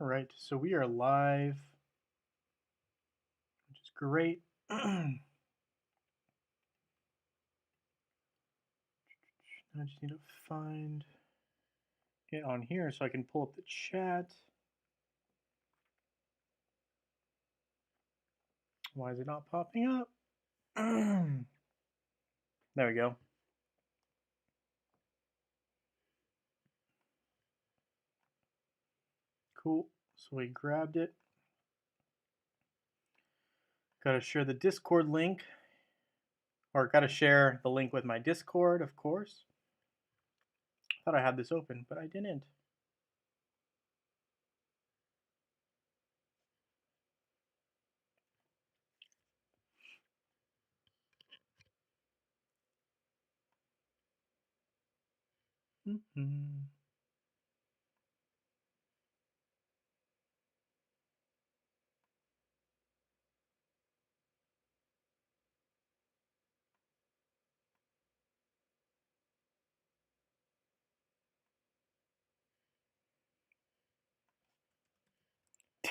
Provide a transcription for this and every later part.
All right, so we are live, which is great. I just need to find it on here so I can pull up the chat. Why is it not popping up? There we go. Cool. So we grabbed it. Got to share the Discord link. Or got to share the link with my Discord, of course. Thought I had this open, but I didn't.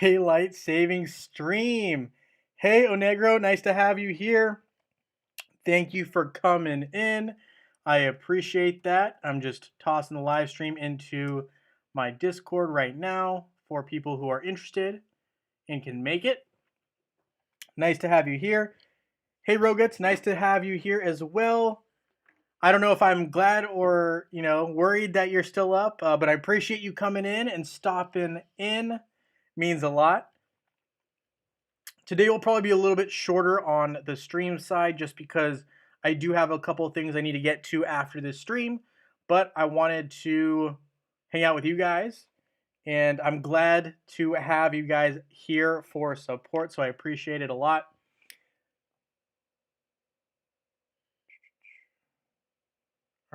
Daylight saving stream. Hey, Onegro, nice to have you here. Thank you for coming in. I appreciate that. I'm just tossing the live stream into my Discord right now for people who are interested and can make it. Nice to have you here. Hey, Roguts, nice to have you here as well. I don't know if I'm glad or, worried that you're still up, but I appreciate you coming in and stopping in. Means a lot. Today will probably be a little bit shorter on the stream side just because I do have a couple of things I need to get to after this stream, but I wanted to hang out with you guys, and I'm glad to have you guys here for support, so I appreciate it a lot.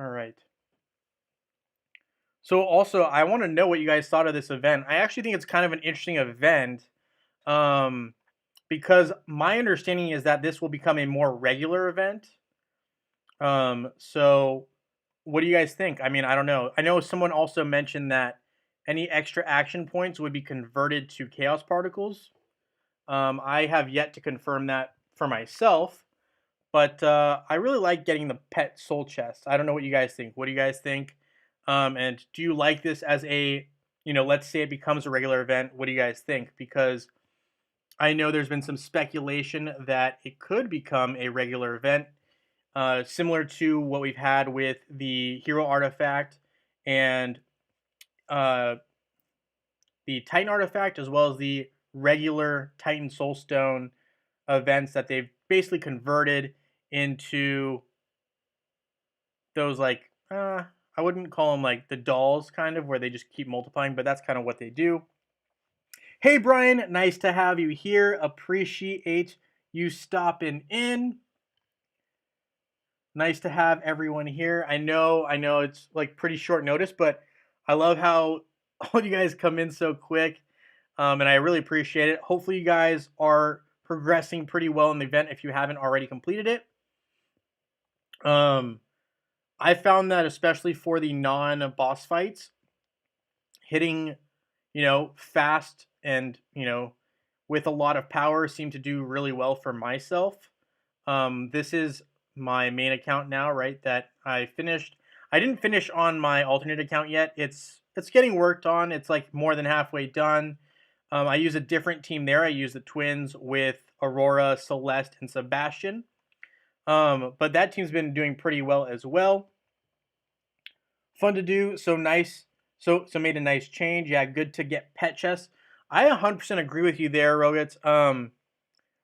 All right. So also, I want to know what you guys thought of this event. I actually think it's kind of an interesting event because my understanding is that this will become a more regular event. So what do you guys think? I mean, I don't know. I know someone also mentioned that any extra action points would be converted to chaos particles. I have yet to confirm that for myself, but I really like getting the pet soul chest. I don't know what you guys think. What do you guys think? And do you like this as a, let's say it becomes a regular event. What do you guys think? Because I know there's been some speculation that it could become a regular event. Similar to what we've had with the hero artifact and the Titan artifact, as well as the regular Titan Soulstone events that they've basically converted into those I wouldn't call them like the dolls kind of where they just keep multiplying, but that's kind of what they do. Hey Brian, nice to have you here. Appreciate you stopping in. Nice to have everyone here. I know it's like pretty short notice, but I love how all you guys come in so quick, and I really appreciate it. Hopefully you guys are progressing pretty well in the event if you haven't already completed it. I found that especially for the non-boss fights, hitting, fast and, with a lot of power seemed to do really well for myself. This is my main account now, right? That I finished. I didn't finish on my alternate account yet. It's getting worked on. It's like more than halfway done. I use a different team there. I use the twins with Aurora, Celeste, and Sebastian. But that team's been doing pretty well as well. Fun to do. So nice. So made a nice change. Yeah, good to get pet chests. I 100% agree with you there, Rogats.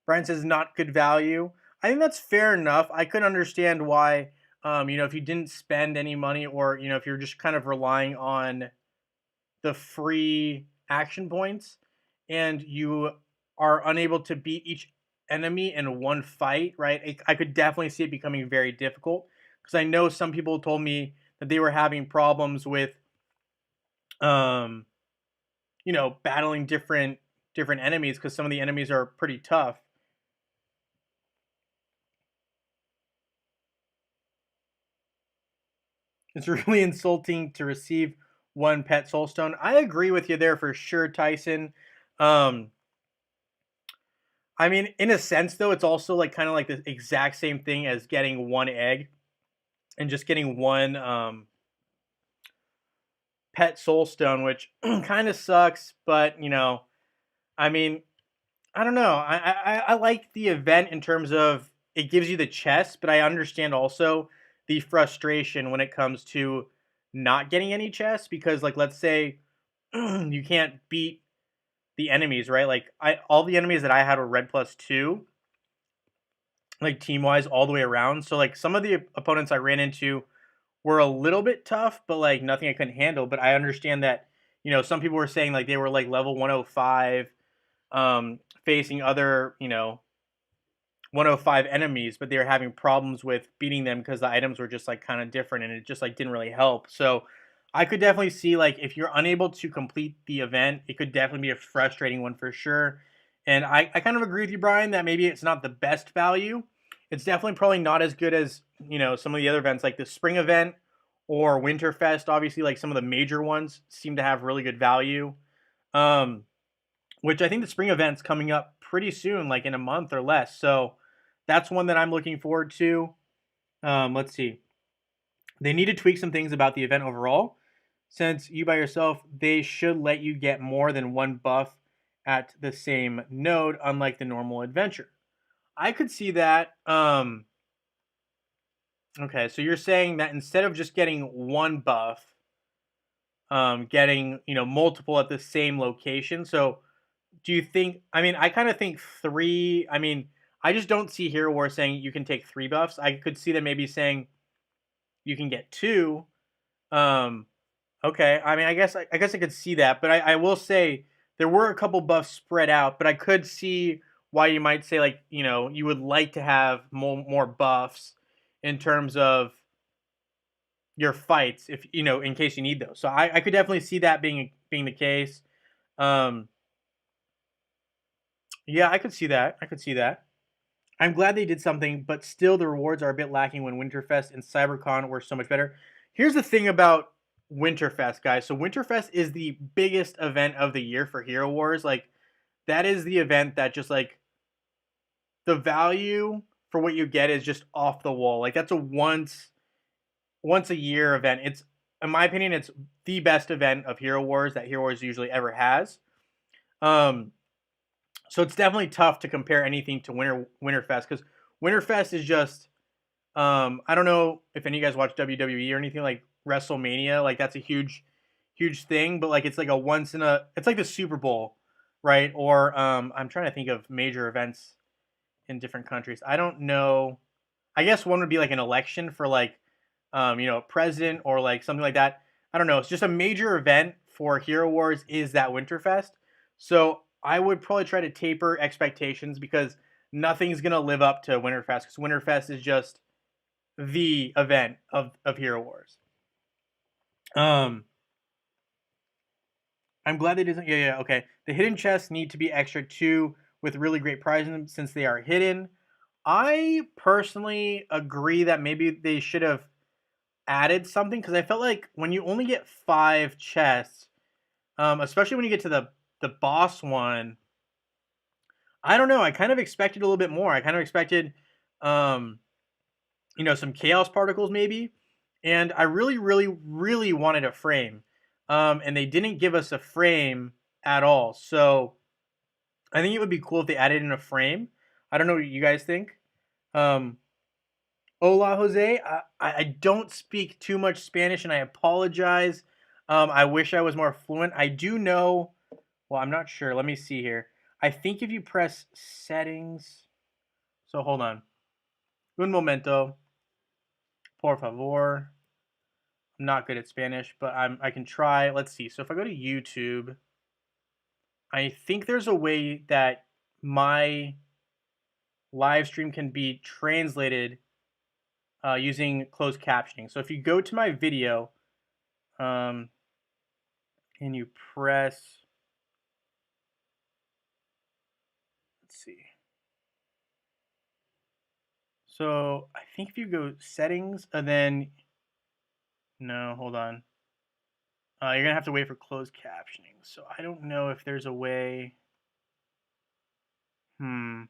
Brian says not good value. I think that's fair enough. I could understand why, if you didn't spend any money or, if you're just kind of relying on the free action points and you are unable to beat each enemy in one fight, right? I could definitely see it becoming very difficult because I know some people told me that they were having problems with, battling different enemies because some of the enemies are pretty tough. It's really insulting to receive one pet soulstone. I agree with you there for sure, Tyson. Um, I mean, in a sense, though, it's also like kind of like the exact same thing as getting one egg and just getting one pet soulstone, which kind of sucks. But I mean, I don't know. I like the event in terms of it gives you the chest, but I understand also the frustration when it comes to not getting any chests because, like, let's say you can't beat the enemies, right? Like, I all the enemies that I had were red plus two, like team wise, all the way around. So, like, some of the opponents I ran into were a little bit tough, but like nothing I couldn't handle. But I understand that some people were saying like they were like level 105, facing other 105 enemies, but they were having problems with beating them because the items were just like kind of different and it just like didn't really help. So I could definitely see like if you're unable to complete the event, it could definitely be a frustrating one for sure. And I kind of agree with you, Brian, that maybe it's not the best value. It's definitely probably not as good as, some of the other events like the spring event or Winterfest. Obviously, like some of the major ones seem to have really good value. Um, which I think the spring event's coming up pretty soon, like in a month or less. So that's one that I'm looking forward to. Let's see. They need to tweak some things about the event overall. Since you by yourself, they should let you get more than one buff at the same node, unlike the normal adventure. I could see that. Okay, so you're saying that instead of just getting one buff, getting multiple at the same location. So do you think? I mean, I kind of think three. I mean, I just don't see Hero War saying you can take three buffs. I could see them maybe saying you can get two. Um, okay. I mean, I guess I could see that, but I will say there were a couple buffs spread out, but I could see why you might say like you would like to have more buffs in terms of your fights if in case you need those. So I could definitely see that being the case. Um, yeah, I could see that. I could see that. I'm glad they did something, but still the rewards are a bit lacking when Winterfest and CyberCon were so much better. Here's the thing about Winterfest, guys. So Winterfest is the biggest event of the year for Hero Wars. Like that is the event that just like the value for what you get is just off the wall. Like that's a once a year event. It's in my opinion, it's the best event of Hero Wars that Hero Wars usually ever has. Um, so it's definitely tough to compare anything to Winterfest because Winterfest is just I don't know if any of you guys watch WWE or anything like WrestleMania. Like that's a huge thing, but like it's like a once in a it's like the Super Bowl, right? Or I'm trying to think of major events in different countries. I don't know. I guess one would be like an election for like a president or like something like that. I don't know. It's just a major event for Hero Wars is that Winterfest. So I would probably try to taper expectations because nothing's gonna live up to Winterfest because Winterfest is just the event of Hero Wars. Um, I'm glad they didn't. Yeah, okay. The hidden chests need to be extra too, with really great prizes in them since they are hidden. I personally agree that maybe they should have added something because I felt like when you only get 5 chests, especially when you get to the boss one, I don't know. I kind of expected a little bit more. I kind of expected, um, some chaos particles maybe. And I really, really, really wanted a frame. And they didn't give us a frame at all. So I think it would be cool if they added in a frame. I don't know what you guys think. Um, Hola, Jose. I don't speak too much Spanish and I apologize. I wish I was more fluent. I do know, well, I'm not sure. Let me see here. I think if you press settings, so hold on. Un momento, por favor. I'm not good at Spanish, but I can try. Let's see. So if I go to YouTube, I think there's a way that my live stream can be translated using closed captioning. So if you go to my video um, and you press, let's see. So I think if you go settings and then, no, hold on. You're gonna have to wait for closed captioning. So I don't know if there's a way. Okay,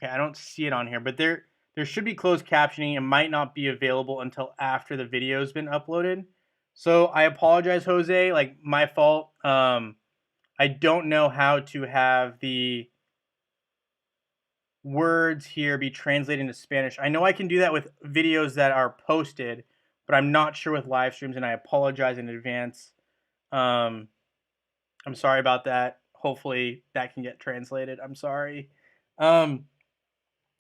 I don't see it on here, but there should be closed captioning. It might not be available until after the video's been uploaded. So I apologize, Jose. Like, my fault. I don't know how to have the words here be translated into Spanish. I know I can do that with videos that are posted, but I'm not sure with live streams, and I apologize in advance. Um, I'm sorry about that. Hopefully that can get translated. I'm sorry. Um,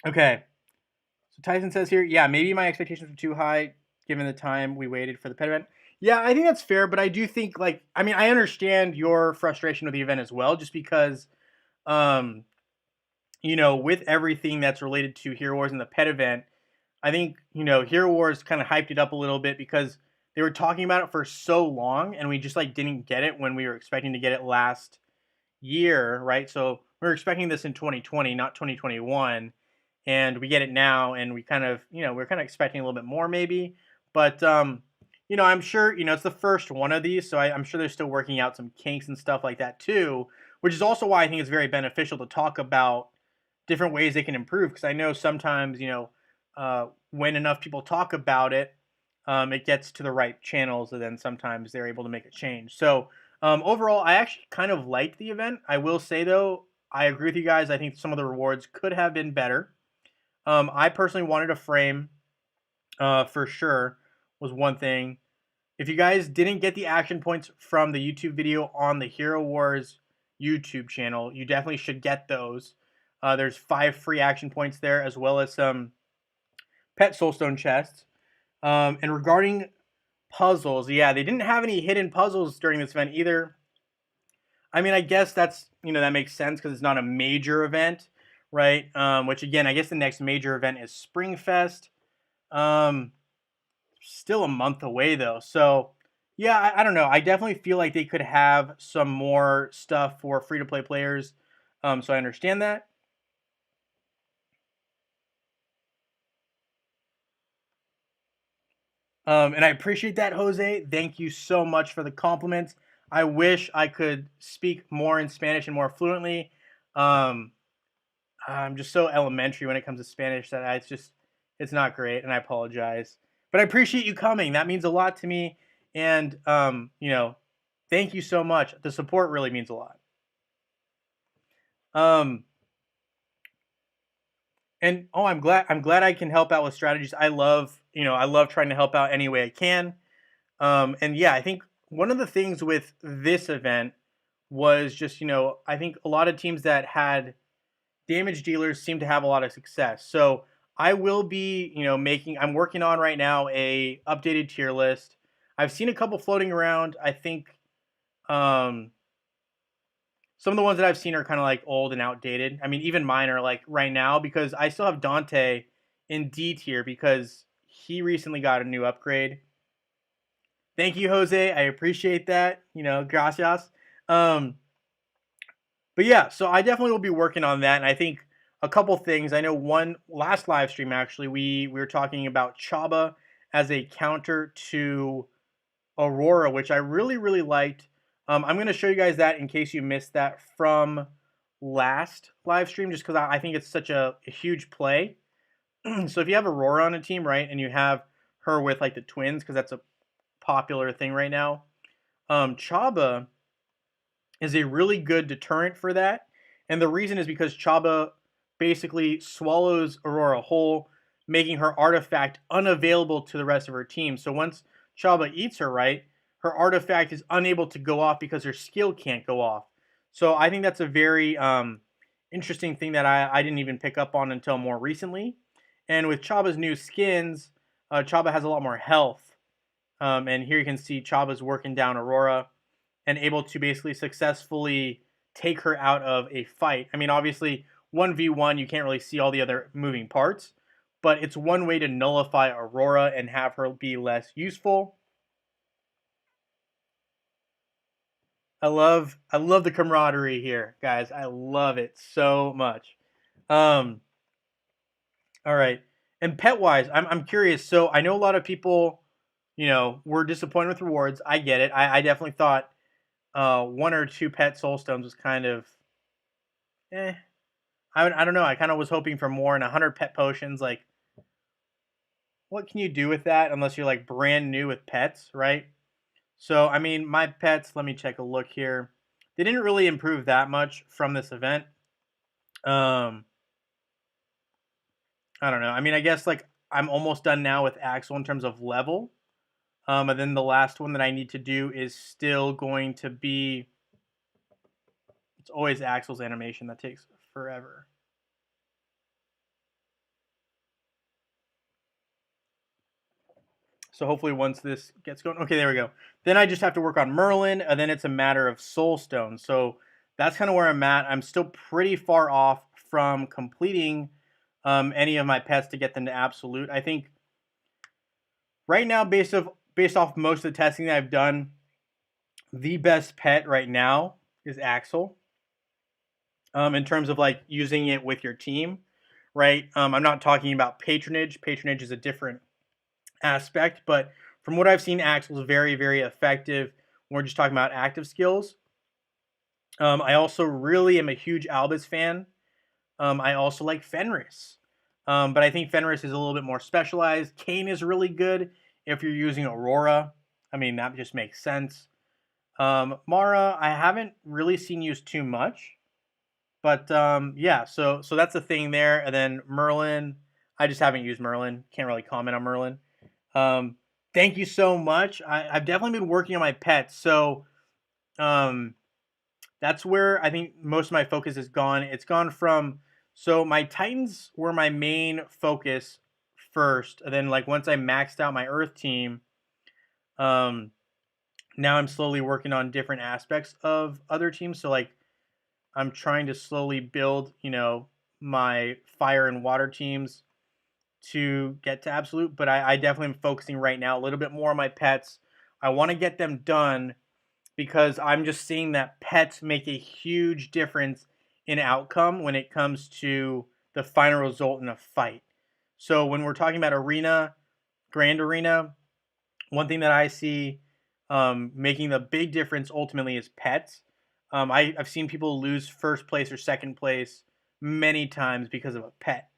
okay. So Tyson says here, yeah, maybe my expectations were too high given the time we waited for the pet event. Yeah, I think that's fair, but I do think, like, I mean, I understand your frustration with the event as well, just because, um, with everything that's related to Hero Wars and the pet event, I think, Hero Wars kind of hyped it up a little bit because they were talking about it for so long, and we just like didn't get it when we were expecting to get it last year, right? So we were expecting this in 2020, not 2021, and we get it now, and we kind of, we're kind of expecting a little bit more maybe, but I'm sure, it's the first one of these, so I'm sure they're still working out some kinks and stuff like that too, which is also why I think it's very beneficial to talk about different ways they can improve, because I know sometimes, when enough people talk about it, it gets to the right channels, and then sometimes they're able to make a change. So overall, I actually kind of liked the event. I will say though, I agree with you guys. I think some of the rewards could have been better. I personally wanted a frame, for sure, was one thing. If you guys didn't get the action points from the YouTube video on the Hero Wars YouTube channel, you definitely should get those. There's 5 free action points there, as well as some pet soulstone chests. And regarding puzzles, yeah, they didn't have any hidden puzzles during this event either. I mean, I guess that's, that makes sense because it's not a major event, right? Which again, I guess the next major event is Springfest. Um, Still a month away though. So yeah, I don't know. I definitely feel like they could have some more stuff for free to play players. So I understand that. And I appreciate that, Jose. Thank you so much for the compliments. I wish I could speak more in Spanish and more fluently. Um, I'm just so elementary when it comes to Spanish that it's not great, and I apologize. But I appreciate you coming. That means a lot to me, and thank you so much. The support really means a lot. Um, and oh, I'm glad I can help out with strategies. I love trying to help out any way I can. And yeah, I think one of the things with this event was just, I think a lot of teams that had damage dealers seem to have a lot of success. So I will be, I'm working on right now a updated tier list. I've seen a couple floating around. I think um, some of the ones that I've seen are kind of like old and outdated. I mean, even mine are like right now, because I still have Dante in D tier because he recently got a new upgrade. Thank you, Jose. I appreciate that. Gracias. Um, but yeah, so I definitely will be working on that. And I think a couple things. I know one last live stream actually, we were talking about Chaba as a counter to Aurora, which I really really liked. I'm going to show you guys that in case you missed that from last live stream, just because I think it's such a huge play. So if you have Aurora on a team, right, and you have her with like the twins, because that's a popular thing right now. Chaba is a really good deterrent for that, and the reason is because Chaba basically swallows Aurora whole, making her artifact unavailable to the rest of her team. So once Chaba eats her, right, her artifact is unable to go off because her skill can't go off. So I think that's a very interesting thing that I didn't even pick up on until more recently. And with Chaba's new skins, Chaba has a lot more health. And here you can see Chaba's working down Aurora and able to basically successfully take her out of a fight. I mean, obviously, 1v1, you can't really see all the other moving parts, but it's one way to nullify Aurora and have her be less useful. I love the camaraderie here, guys. I love it so much. Um, all right. And pet wise, I'm curious. So I know a lot of people we're disappointed with rewards. I get it. I definitely thought one or two pet soul stones was kind of eh. I don't know. I kind of was hoping for more, and 100 pet potions. Like, what can you do with that unless you're like brand new with pets, right? So, I mean, my pets. Let me check a look here. They didn't really improve that much from this event. Um, I don't know. I mean, I guess like I'm almost done now with Axel in terms of level. And then the last one that I need to do is still going to be. It's always Axel's animation that takes forever. So hopefully once this gets going, okay, there we go. Then I just have to work on Merlin, and then it's a matter of Soul Stone. So that's kind of where I'm at. I'm still pretty far off from completing any of my pets to get them to absolute. I think right now, based off most of the testing that I've done, the best pet right now is Axel. In terms of like using it with your team, right? I'm not talking about patronage. Patronage is a different aspect, but from what I've seen, Axel's very, very effective when we're just talking about active skills. I also really am a huge Albus fan. I also like Fenris, but I think Fenris is a little bit more specialized. Kane is really good if you're using Aurora. I mean, that just makes sense. Mara, I haven't really seen used too much, but yeah. So that's the thing there. And then Merlin, I just haven't used Merlin. Can't really comment on Merlin. Um, Thank you so much. I've definitely been working on my pets, so um, that's where I think most of my focus has gone. It's gone from so my Titans were my main focus first, and then like once I maxed out my Earth team, um, now I'm slowly working on different aspects of other teams. So like I'm trying to slowly build, my fire and water teams to get to absolute, but I definitely am focusing right now a little bit more on my pets. I want to get them done because I'm just seeing that pets make a huge difference in outcome when it comes to the final result in a fight. So when we're talking about arena, grand arena, one thing that I see making the big difference ultimately is pets. I've seen people lose first place or second place many times because of a pet.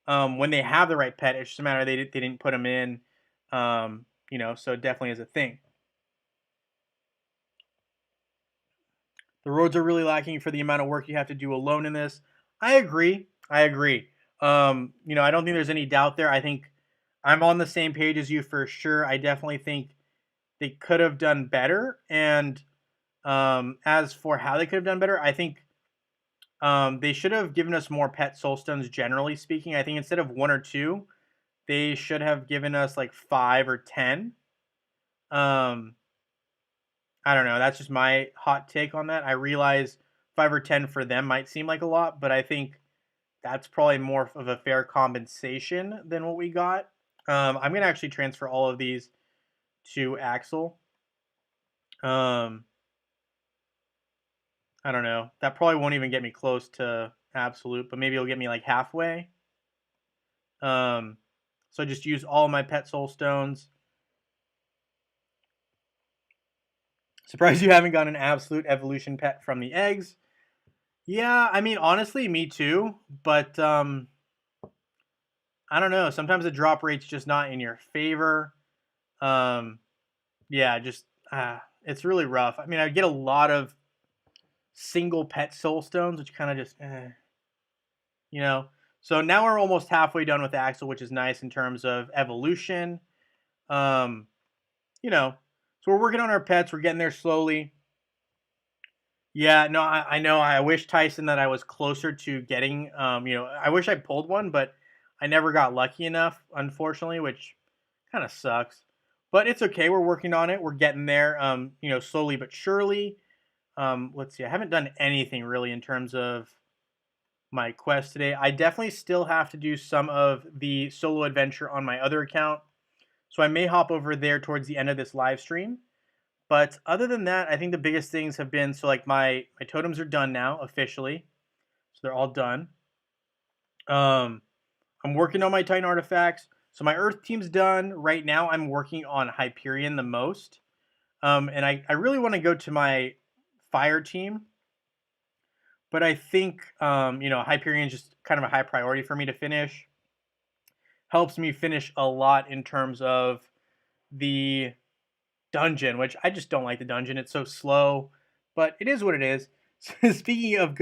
When they have the right pet, it's just a matter of they didn't put them in. So it definitely is a thing. The roads are really lacking for the amount of work you have to do alone in this. I agree. I agree. I don't think there's any doubt there. I think I'm on the same page as you for sure. I definitely think they could have done better. And as for how they could have done better, I think they should have given us more pet soul stones, generally speaking. I think instead of one or two, they should have given us like 5 or 10. Um, I don't know. That's just my hot take on that. I realize 5 or 10 for them might seem like a lot, but I think that's probably more of a fair compensation than what we got. I'm gonna actually transfer all of these to Axel. Um, I don't know. That probably won't even get me close to absolute, but maybe it'll get me like halfway. Um, so I just use all my pet soul stones. Surprised you haven't got an absolute evolution pet from the eggs. Yeah, I mean honestly, me too. But I don't know. Sometimes the drop rate's just not in your favor. Um, yeah, just it's really rough. I mean, I get a lot of single pet soul stones, which kind of just you know. So now we're almost halfway done with Axel, which is nice in terms of evolution. Um, you know, so we're working on our pets. We're getting there slowly. Yeah, no, I know. I wish Tyson that I was closer to getting. I wish I pulled one, but I never got lucky enough, unfortunately, which kind of sucks. But it's okay. We're working on it. We're getting there. Slowly but surely. Let's see. I haven't done anything really in terms of my quest today. I definitely still have to do some of the solo adventure on my other account, so I may hop over there towards the end of this live stream. But other than that, I think the biggest things have been so like my totems are done now officially, so they're all done. Um, I'm working on my Titan artifacts. So my Earth team's done. Right now I'm working on Hyperion the most. And I really want to go to my Fire team, but I think Hyperion is just kind of a high priority for me to finish. Helps me finish a lot in terms of the dungeon, which I just don't like the dungeon. It's so slow, but it is what it is. Speaking of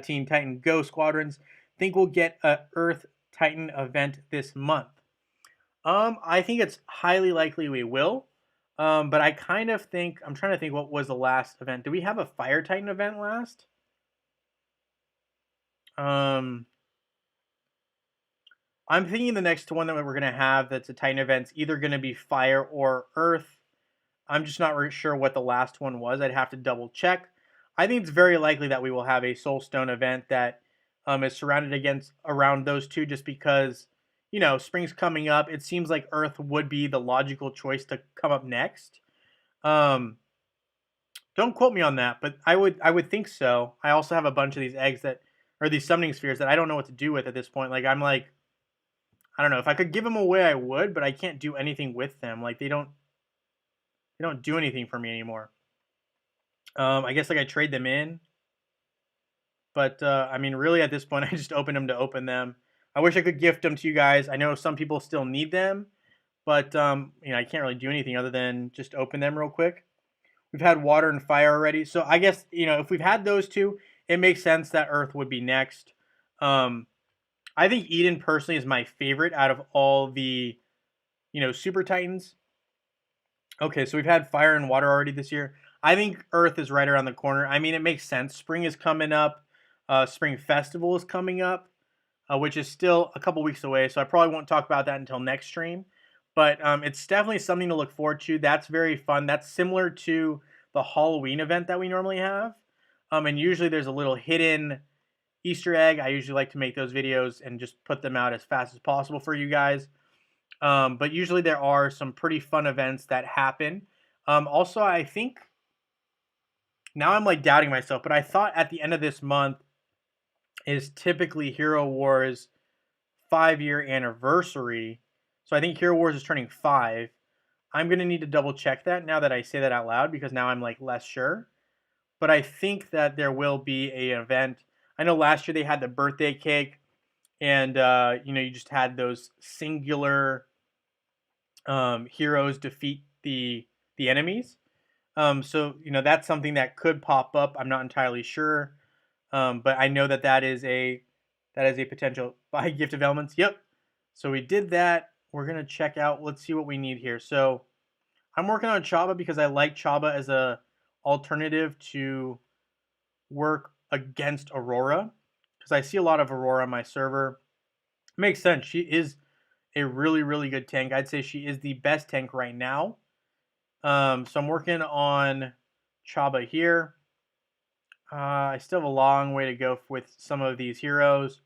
Teen Titan Go Squadrons, think we'll get a Earth Titan event this month. I think it's highly likely we will. But I kind of think I'm trying to think what was the last event. Did we have a Fire Titan event last? Um, I'm thinking the next one that we're gonna have that's a Titan event's either gonna be Fire or Earth. I'm just not really sure what the last one was. I'd have to double check. I think it's very likely that we will have a Soulstone event that is surrounded against around those two, just because spring's coming up. It seems like Earth would be the logical choice to come up next. Um, don't quote me on that, but I would think so. I also have a bunch of these eggs that or these summoning spheres that I don't know what to do with at this point. Like I'm like I don't know if I could give them away, I would, but I can't do anything with them. Like they don't do anything for me anymore. I guess like I trade them in, but I mean, really at this point, I just open them to open them. I wish I could gift them to you guys. I know some people still need them, but I can't really do anything other than just open them real quick. We've had water and fire already, so I guess if we've had those two, it makes sense that Earth would be next. Um, I think Eden personally is my favorite out of all the Super Titans. Okay, so we've had fire and water already this year. I think Earth is right around the corner. I mean, it makes sense. Spring is coming up. Spring Festival is coming up, which is still a couple weeks away. So I probably won't talk about that until next stream. But it's definitely something to look forward to. That's very fun. That's similar to the Halloween event that we normally have. And usually there's a little hidden Easter egg. I usually like to make those videos and just put them out as fast as possible for you guys. But usually there are some pretty fun events that happen. Also, I think now I'm like doubting myself, but I thought at the end of this month is typically Hero Wars 5-year anniversary. So I think Hero Wars is turning 5. I'm going to need to double check that now that I say that out loud because now I'm like less sure. But I think that there will be an event. I know last year they had the birthday cake and you just had those singular heroes defeat the enemies. So that's something that could pop up. I'm not entirely sure, but I know that is a potential buy gift of elements. Yep. So we did that. We're gonna check out. Let's see what we need here. So I'm working on Chaba because I like Chaba as a alternative to work against Aurora because I see a lot of Aurora on my server. Makes sense. She is a really, really good tank. I'd say she is the best tank right now. So I'm working on Chaba here. I still have a long way to go with some of these heroes.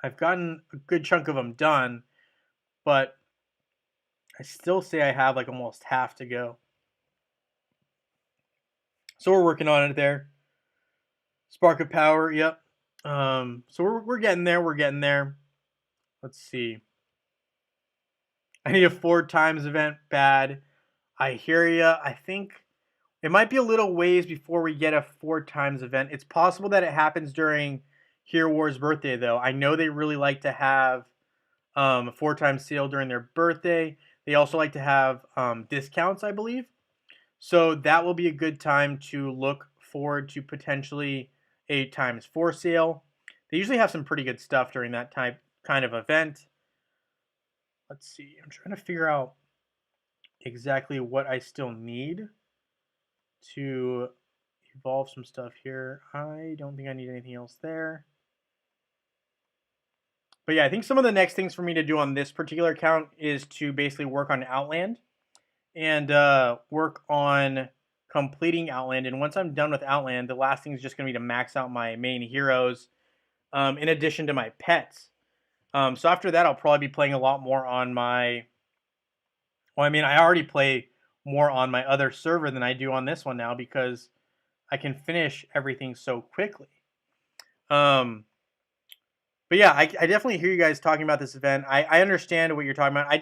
I've gotten a good chunk of them done, but I still say I have like almost half to go. So we're working on it there. Spark of Power, yep. So we're getting there. We're getting there. Let's see. I need a 4x event bad. I hear ya. I think it might be a little ways before we get a 4x event. It's possible that it happens during Hero Wars birthday, though. I know they really like to have a 4x sale during their birthday. They also like to have discounts, I believe. So that will be a good time to look forward to potentially a x4 sale. They usually have some pretty good stuff during that kind of event. Let's see. I'm trying to figure out exactly what I still need to evolve some stuff here. I don't think I need anything else there. But yeah, I think some of the next things for me to do on this particular account is to basically work on Outland and work on completing Outland. And once I'm done with Outland, the last thing is just going to be to max out my main heroes in addition to my pets. So after that, I'll probably be playing a lot more on my... Well, I mean, I already play more on my other server than I do on this one now because I can finish everything so quickly. But But yeah, I definitely hear you guys talking about this event. I understand what you're talking about.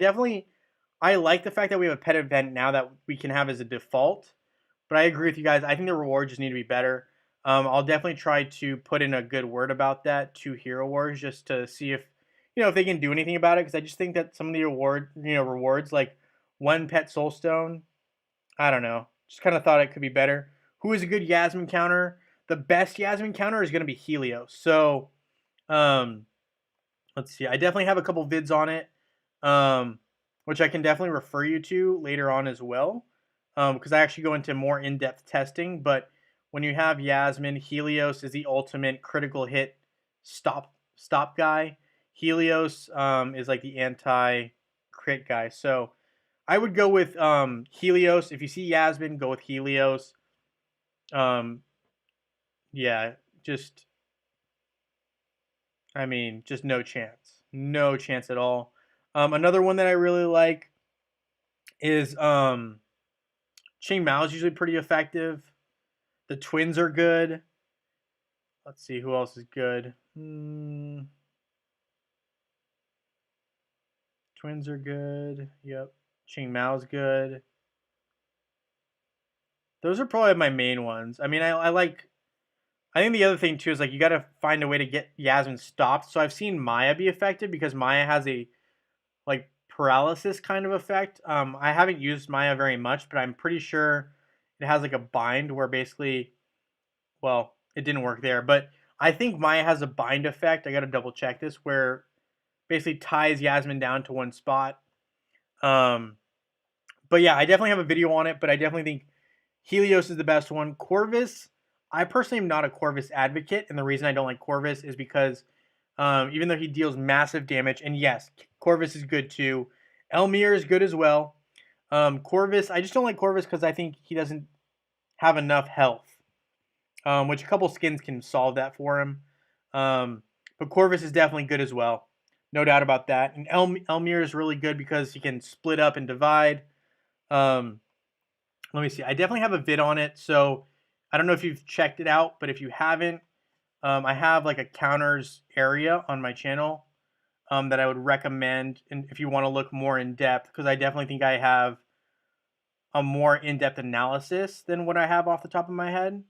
I like the fact that we have a pet event now that we can have as a default. But I agree with you guys. I think the rewards just need to be better. I'll definitely try to put in a good word about that to Hero Wars just to see if if they can do anything about it. Because I just think that some of the rewards like one pet soulstone. I don't know. Just kind of thought it could be better. Who is a good Yasmin counter? The best Yasmin counter is going to be Helios. So um, let's see. I definitely have a couple vids on it, um, which I can definitely refer you to later on as well, because I actually go into more in-depth testing. But when you have Yasmin, Helios is the ultimate critical hit stop guy. Helios is like the anti crit guy. So I would go with Helios. If you see Yasmin, go with Helios. Um, yeah, just I mean, just no chance. No chance at all. Another one that I really like is Ching Mao is usually pretty effective. The twins are good. Let's see who else is good. Twins are good. Yep. Ching Mao's good. Those are probably my main ones. I mean, I like. I think the other thing too is like you got to find a way to get Yasmin stopped. So I've seen Maya be effective because Maya has a like paralysis kind of effect. I haven't used Maya very much, but I'm pretty sure it has like a bind where basically, well, it didn't work there, but I think Maya has a bind effect. I got to double check this where basically ties Yasmin down to one spot. Um, but yeah, I definitely have a video on it, but I definitely think Helios is the best one. Corvus, I personally am not a Corvus advocate, and the reason I don't like Corvus is because even though he deals massive damage, and yes, Corvus is good too. Elmir is good as well. Corvus, I just don't like Corvus because I think he doesn't have enough health, which a couple skins can solve that for him. But Corvus is definitely good as well, no doubt about that. And Elmir is really good because he can split up and divide. Um, Let me see. I definitely have a vid on it, so I don't know if you've checked it out, but if you haven't, I have like a counters area on my channel that I would recommend, and if you want to look more in depth, because I definitely think I have a more in-depth analysis than what I have off the top of my head.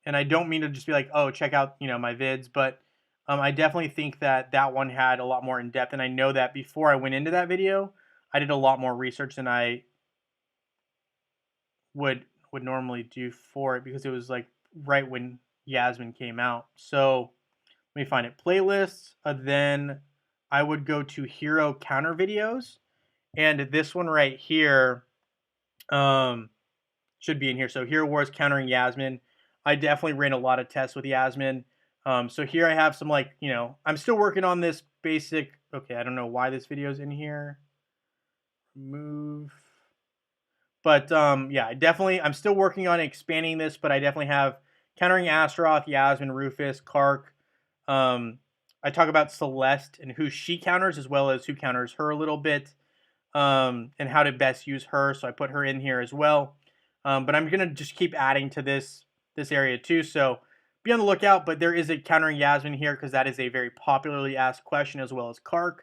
And I don't mean to just be like, oh, check out my vids, but I definitely think that that one had a lot more in depth, and I know that before I went into that video, I did a lot more research than I would normally do for it because it was like right when Yasmin came out. So let me find it. Playlists. Then I would go to hero counter videos, and this one right here um, should be in here. So Hero Wars countering Yasmin. I definitely ran a lot of tests with Yasmin. So here I have some I'm still working on this basic. Okay, I don't know why this video is in here. Move. But yeah, I'm still working on expanding this, but I definitely have countering Astaroth, Yasmin, Rufus, Kark. I talk about Celeste and who she counters as well as who counters her a little bit, and how to best use her. So I put her in here as well. But I'm gonna just keep adding to this area too. So be on the lookout. But there is a countering Yasmin here because that is a very popularly asked question as well as Kark.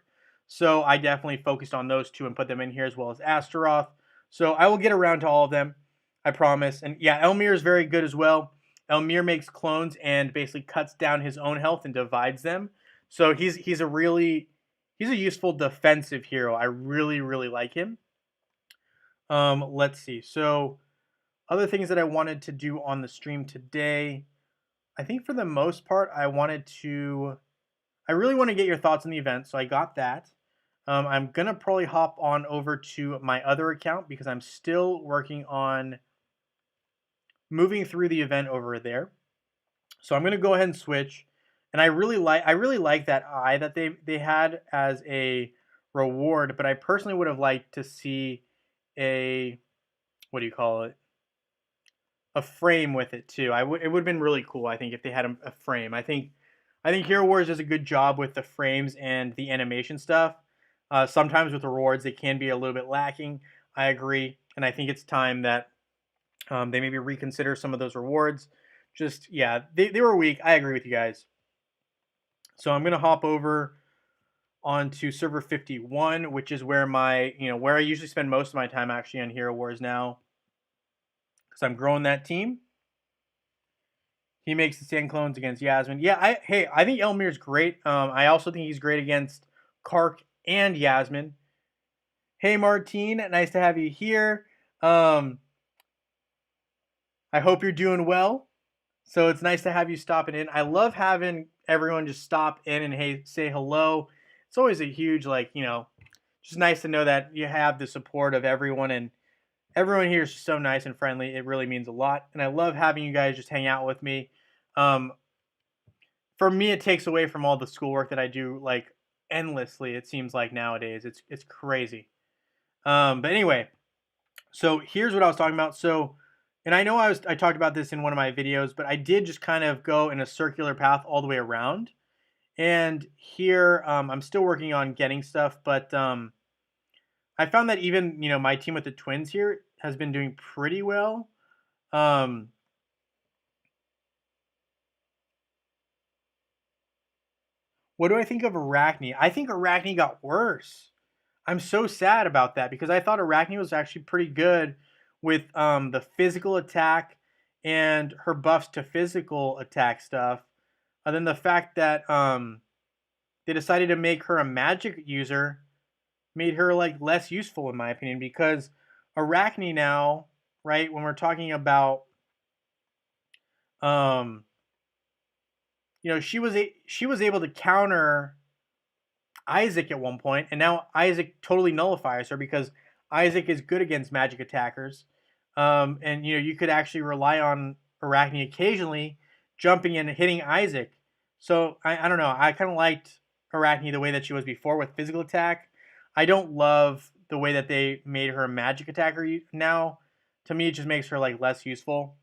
So I definitely focused on those two and put them in here as well as Astaroth. So I will get around to all of them, I promise. And yeah, Elmir is very good as well. Elmir makes clones and basically cuts down his own health and divides them. So he's a useful defensive hero. I really like him. Let's see. So other things that I wanted to do on the stream today, I think for the most part, I really want to get your thoughts on the event, so I got that. I'm gonna probably hop on over to my other account because I'm still working on moving through the event over there. So I'm gonna go ahead and switch, and I really like that eye that they had as a reward, but I personally would have liked to see a what do you call it? A frame with it too. It would have been really cool. I think if they had a frame. I think Hero Wars does a good job with the frames and the animation stuff. Sometimes with the rewards, they can be a little bit lacking. I agree, and I think it's time that they maybe reconsider some of those rewards. Just yeah, they were weak. I agree with you guys. So I'm gonna hop over onto server 51, which is where where I usually spend most of my time actually on Hero Wars now, because I'm growing that team. He makes the sand clones against Yasmin. Yeah, I think Elmir's great. I also think he's great against Kark and Yasmin. Hey Martine, nice to have you here. Um, I hope you're doing well. So it's nice to have you stopping in. I love having everyone just stop in and say hello. It's always a huge just nice to know that you have the support of everyone, and everyone here is just so nice and friendly. It really means a lot, and I love having you guys just hang out with me. Um, for me, it takes away from all the schoolwork that I do like endlessly. It seems like nowadays it's crazy. But anyway, so here's what I was talking about. So, and I know I talked about this in one of my videos, but I did just kind of go in a circular path all the way around. And here, I'm still working on getting stuff, but I found that even my team with the twins here has been doing pretty well. Um, what do I think of Arachne? I think Arachne got worse. I'm so sad about that because I thought Arachne was actually pretty good with the physical attack and her buffs to physical attack stuff. And then the fact that they decided to make her a magic user made her like less useful in my opinion, because Arachne now, right, when we're talking about um she was able to counter Isaac at one point, and now Isaac totally nullifies her because Isaac is good against magic attackers. And you could actually rely on Arachne occasionally jumping in and hitting Isaac. So I don't know. I kind of liked Arachne the way that she was before with physical attack. I don't love the way that they made her a magic attacker now. To me, it just makes her like less useful.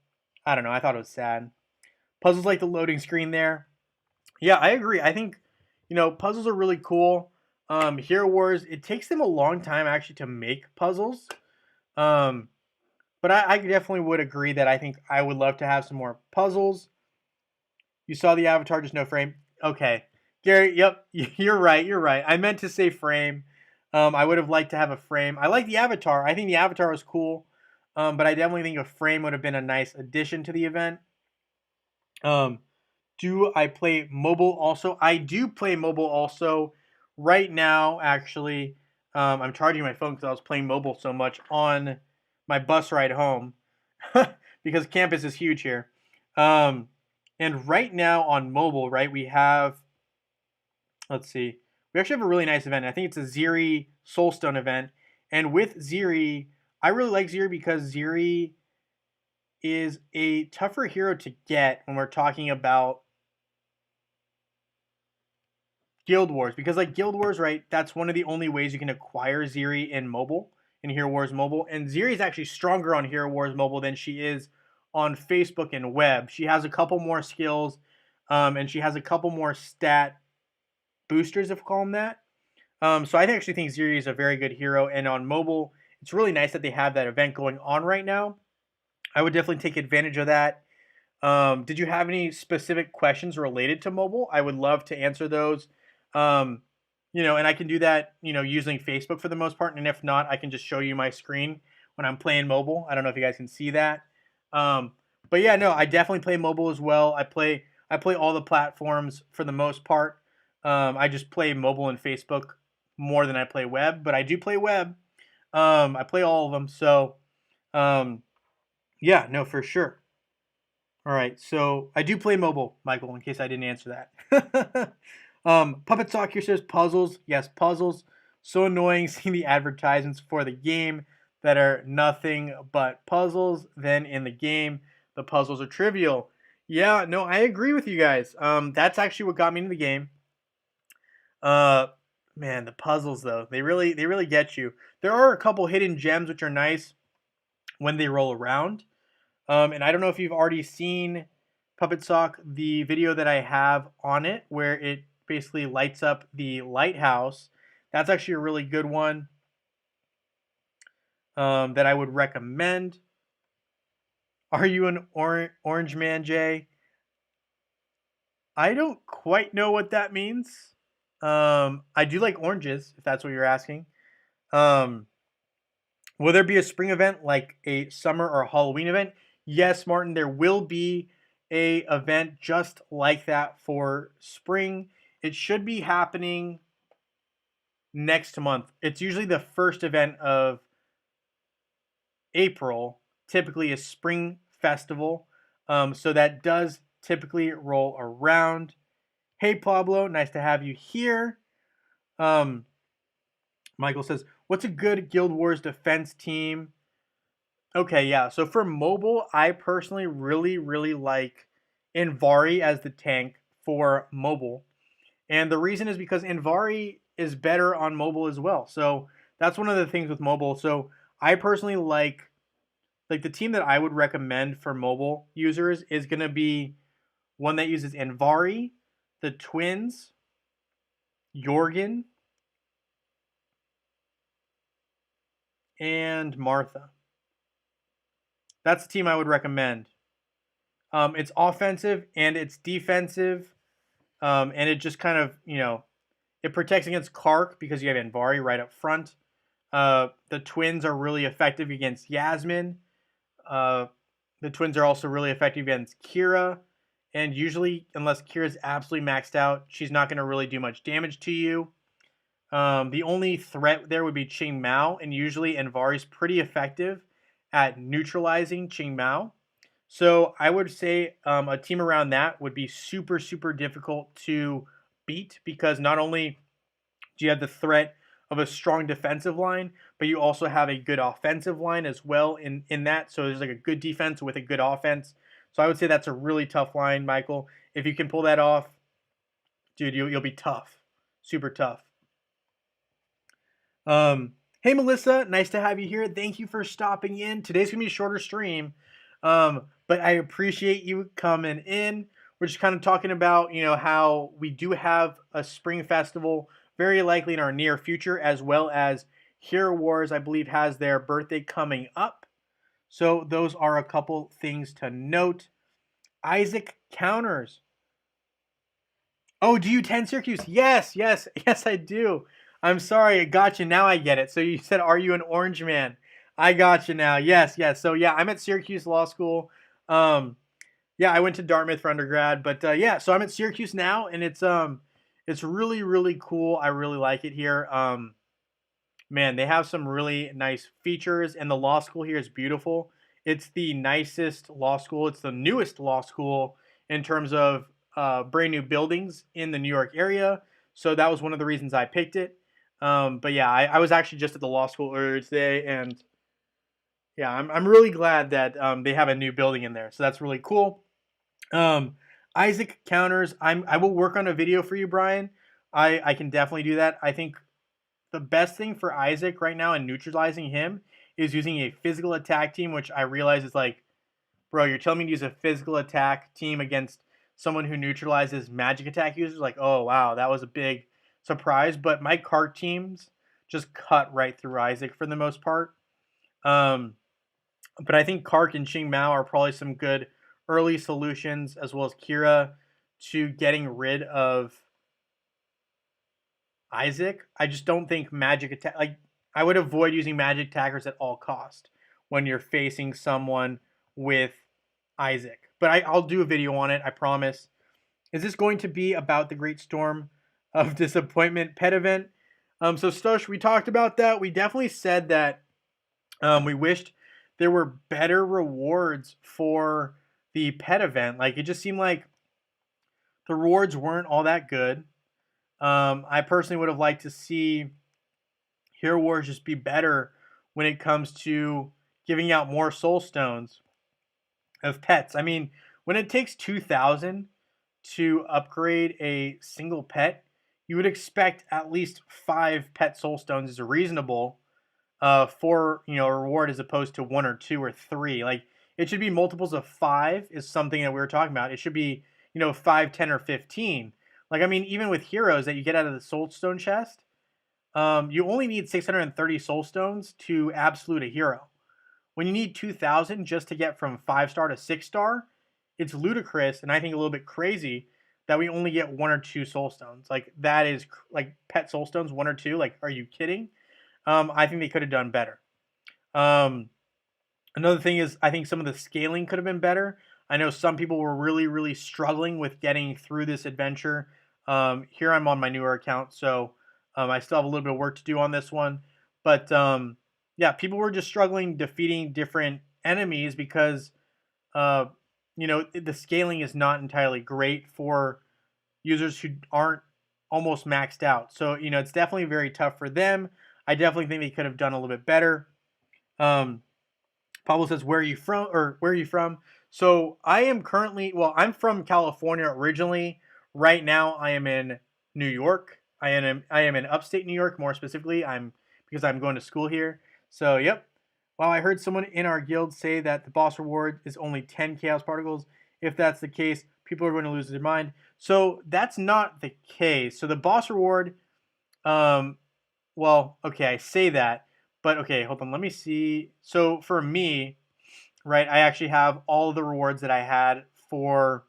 I don't know. I thought it was sad. Puzzles like the loading screen there. Yeah, I agree. I think puzzles are really cool. Hero Wars, it takes them a long time actually to make puzzles. Um, but I definitely would agree that I think I would love to have some more puzzles. You saw the avatar, just no frame. Okay, Gary. Yep, you're right. You're right. I meant to say frame. I would have liked to have a frame. I like the avatar. I think the avatar was cool. But I definitely think a frame would have been a nice addition to the event. Um, do I play mobile also? I do play mobile also. Right now, actually, I'm charging my phone because I was playing mobile so much on my bus ride home because campus is huge here. Um, and right now on mobile, right, we have, let's see, we actually have a really nice event. I think it's a Ziri Soulstone event. And with Ziri, I really like Ziri because Ziri is a tougher hero to get when we're talking about Guild Wars, because like Guild Wars, right? That's one of the only ways you can acquire Ziri in mobile, in Hero Wars Mobile, and Ziri is actually stronger on Hero Wars Mobile than she is on Facebook and web. She has a couple more skills, and she has a couple more stat boosters, if we call them that. So I actually think Ziri is a very good hero, and on mobile, it's really nice that they have that event going on right now. I would definitely take advantage of that. Did you have any specific questions related to mobile? I would love to answer those. Um, and I can do that, using Facebook for the most part. And if not, I can just show you my screen when I'm playing mobile. I don't know if you guys can see that. Um, but yeah, no, I definitely play mobile as well. I play all the platforms for the most part. I just play mobile and Facebook more than I play web, but I do play web. I play all of them. So, um, yeah, no, for sure. All right, so I do play mobile, Michael, in case I didn't answer that. Puppet Sock here says puzzles. Yes, puzzles. So annoying seeing the advertisements for the game that are nothing but puzzles. Then in the game, the puzzles are trivial. Yeah, no, I agree with you guys. That's actually what got me into the game. Uh, man, the puzzles though, they really get you. There are a couple hidden gems which are nice when they roll around. And I don't know if you've already seen Puppet Sock, the video that I have on it, where it basically lights up the lighthouse. That's actually a really good one that I would recommend. Are you an orange man, Jay? I don't quite know what that means. I do like oranges, if that's what you're asking. Um, will there be a spring event like a summer or Halloween event? Yes, Martin, there will be a event just like that for spring. It should be happening next month. It's usually the first event of April, typically a spring festival. So that does typically roll around. Hey Pablo, nice to have you here. Um, Michael says, "What's a good Guild Wars defense team?" Okay, yeah. So for mobile, I personally really like Invari as the tank for mobile. And the reason is because Invari is better on mobile as well. So that's one of the things with mobile. So I personally like the team that I would recommend for mobile users is going to be one that uses Invari, the Twins, Jorgen, and Martha. That's the team I would recommend. It's offensive and it's defensive, and it just kind of it protects against Kark because you have Anvari right up front. The Twins are really effective against Yasmin. Uh, the Twins are also really effective against Kira, and usually, unless Kira's absolutely maxed out, she's not going to really do much damage to you. The only threat there would be Ching Mao, and usually Anvari's pretty effective at neutralizing Ching Mao. So I would say a team around that would be super difficult to beat because not only do you have the threat of a strong defensive line, but you also have a good offensive line as well in that. So there's like a good defense with a good offense. So I would say that's a really tough line, Michael. If you can pull that off, dude, you'll be tough, super tough. Hey Melissa, nice to have you here. Thank you for stopping in. Today's gonna be a shorter stream, but I appreciate you coming in. We're just kind of talking about how we do have a spring festival very likely in our near future, as well as Hero Wars, I believe, has their birthday coming up. So those are a couple things to note. Isaac counters. Oh, do you attend Syracuse? Yes, I do. I'm sorry, I got you. Now I get it. So you said, are you an orange man? I got you now. Yes. So yeah, I'm at Syracuse Law School. Yeah, I went to Dartmouth for undergrad, but yeah, so I'm at Syracuse now, and it's really cool. I really like it here. Man, they have some really nice features, and the law school here is beautiful. It's the nicest law school. It's the newest law school in terms of brand new buildings in the New York area. So that was one of the reasons I picked it. But yeah, I was actually just at the law school earlier today, and yeah, I'm really glad that they have a new building in there. So that's really cool. Um, Isaac counters. I will work on a video for you, Brian. I can definitely do that. I think the best thing for Isaac right now in neutralizing him is using a physical attack team, which I realize is like, bro, you're telling me to use a physical attack team against someone who neutralizes magic attack users? Like, oh wow, that was a big surprise. But my cart teams just cut right through Isaac for the most part. Um, but I think Kark and Ching Mao are probably some good early solutions, as well as Kira, to getting rid of Isaac. I just don't think magic attack. Like, I would avoid using magic attackers at all cost when you're facing someone with Isaac. But I'll do a video on it. I promise. Is this going to be about the Great Storm of Disappointment pet event? So Stosh, we talked about that. We definitely said that we wished there were better rewards for the pet event. Like, it just seemed like the rewards weren't all that good. I personally would have liked to see Hero Wars just be better when it comes to giving out more soul stones of pets. I mean, when it takes 2,000 to upgrade a single pet, you would expect at least 5 pet soul stones is reasonable for a reward as opposed to 1 or 2 or 3. Like, it should be multiples of 5 is something that we were talking about. It should be 5, 10, or 15. Like, I mean, even with heroes that you get out of the soul stone chest, you only need 630 soul stones to absolute a hero. When you need 2,000 just to get from 5-star to 6-star, it's ludicrous and I think a little bit crazy that we only get 1 or 2 soul stones. Like, that is like pet soul stones, 1 or 2. Like, are you kidding? I think they could have done better. Um, Another thing is, I think some of the scaling could have been better. I know some people were really, really struggling with getting through this adventure. Here I'm on my newer account, so I still have a little bit of work to do on this one. But yeah, people were just struggling defeating different enemies because uh, the scaling is not entirely great for users who aren't almost maxed out. So it's definitely very tough for them. I definitely think they could have done a little bit better. Um, Pablo says, "Where are you from?" Or "Where are you from?" So I am currently, well, I'm from California originally. Right now, I am in New York. I am in upstate New York, more specifically. Because I'm going to school here. So yep. Wow, I heard someone in our guild say that the boss reward is only 10 chaos particles. If that's the case, people are going to lose their mind. So that's not the case. So the boss reward, um, well, okay, I say that, but okay, hold on, let me see. So for me, right, I actually have all of the rewards that I had for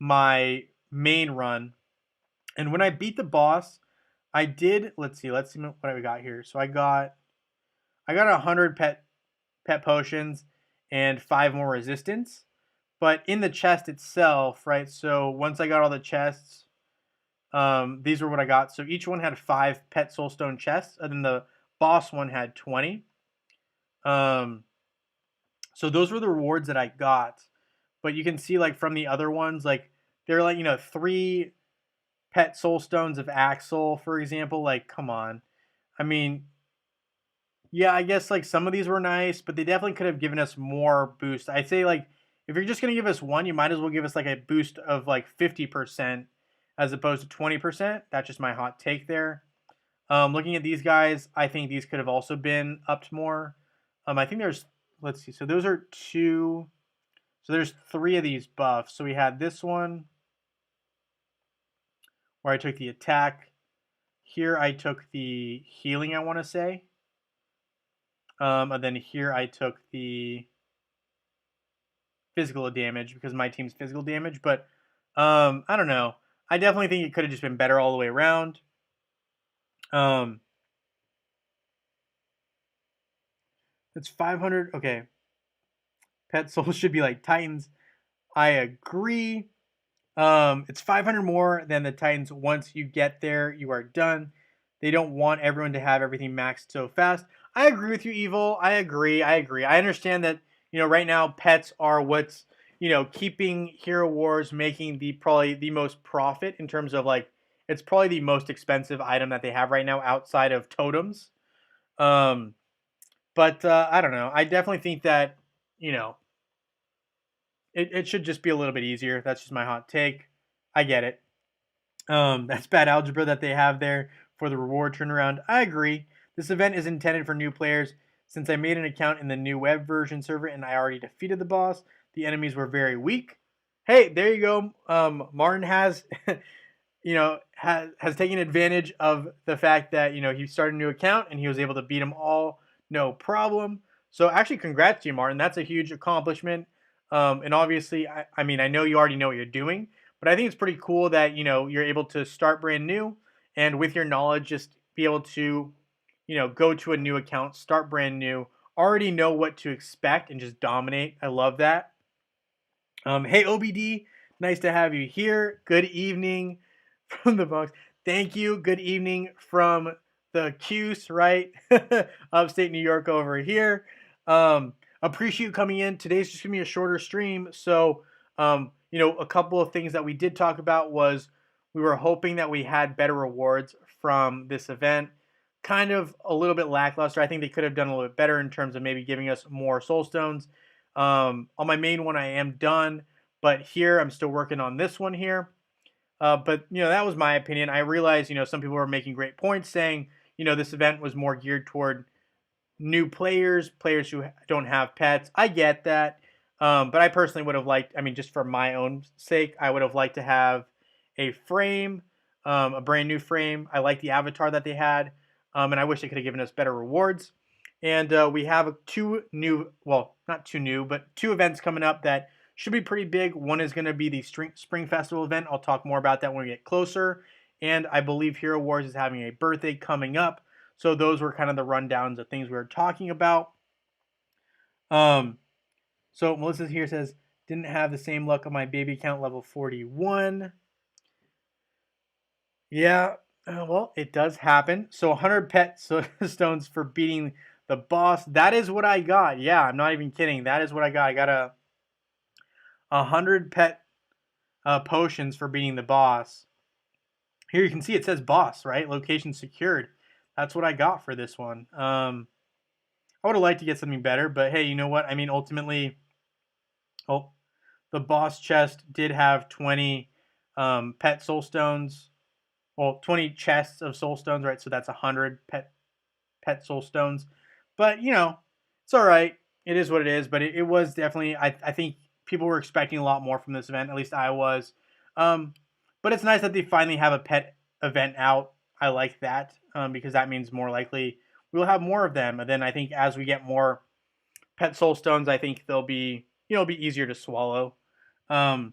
my main run. And when I beat the boss, I did, let's see what I got here. So I got 100 pet potions and 5 more resistance. But in the chest itself, right? So once I got all the chests, these were what I got. So each one had 5 pet soulstone chests, and then the boss one had 20. Um, so those were the rewards that I got. But you can see, like, from the other ones, like, they're like, 3 pet soulstones of Axel, for example. Like, come on. I mean, yeah, I guess like some of these were nice, but they definitely could have given us more boost. I'd say, like, if you're just gonna give us one, you might as well give us like a boost of like 50% as opposed to 20%. That's just my hot take there. Looking at these guys, I think these could have also been upped more. I think there's, let's see, so those are 2. So there's 3 of these buffs. So we had this one where I took the attack. Here I took the healing, I want to say. And then here I took the physical damage because my team's physical damage. But I don't know. I definitely think it could have just been better all the way around. It's 500. Okay. Pet souls should be like Titans. I agree. It's 500 more than the Titans. Once you get there, you are done. They don't want everyone to have everything maxed so fast. I agree with you, Evil. I agree. I understand that, right now pets are what's, keeping Hero Wars making probably the most profit in terms of, like, it's probably the most expensive item that they have right now outside of totems. Um, but I don't know. I definitely think that, you know, it should just be a little bit easier. That's just my hot take. I get it. That's bad algebra that they have there for the reward turnaround. I agree. This event is intended for new players. Since I made an account in the new web version server and I already defeated the boss, the enemies were very weak. Hey, there you go. Martin has, has taken advantage of the fact that, he started a new account and he was able to beat them all, no problem. So actually, congrats to you, Martin. That's a huge accomplishment. And obviously, I mean, I know you already know what you're doing, but I think it's pretty cool that, you're able to start brand new and with your knowledge, just be able to, go to a new account, start brand new, already know what to expect and just dominate. I love that. Hey, OBD, nice to have you here. Good evening from the box. Thank you. Good evening from the Cuse, right? Upstate New York over here. Appreciate you coming in. Today's just gonna be a shorter stream. So, a couple of things that we did talk about was we were hoping that we had better rewards from this event. Kind of a little bit lackluster. I think they could have done a little bit better in terms of maybe giving us more soul stones. On my main one, I am done, but here I'm still working on this one here. But that was my opinion. I realize some people were making great points, saying this event was more geared toward new players who don't have pets. I get that, but I personally would have liked. I mean, just for my own sake, I would have liked to have a frame, a brand new frame. I like the avatar that they had, and I wish they could have given us better rewards. And we have 2 new, well, not 2 new, but 2 events coming up that should be pretty big. One is going to be the Spring Festival event. I'll talk more about that when we get closer. And I believe Hero Wars is having a birthday coming up. So those were kind of the rundowns of things we were talking about. So Melissa here says, didn't have the same luck on my baby count level 41. Yeah, well, it does happen. So 100 pet stones for beating the boss. That is what I got. Yeah, I'm not even kidding. That is what I got. I got 100 pet potions for beating the boss. Here you can see it says boss, right? Location secured. That's what I got for this one. I would have liked to get something better, but hey, you know what? I mean, ultimately, the boss chest did have 20 pet soul stones. Well, 20 chests of soul stones, right? So that's 100 pet soul stones. But, you know, it's all right. It is what it is. But it was definitely, I think people were expecting a lot more from this event. At least I was. But it's nice that they finally have a pet event out. I like that because that means more likely we'll have more of them. And then I think as we get more pet soul stones, I think they'll be, be easier to swallow. My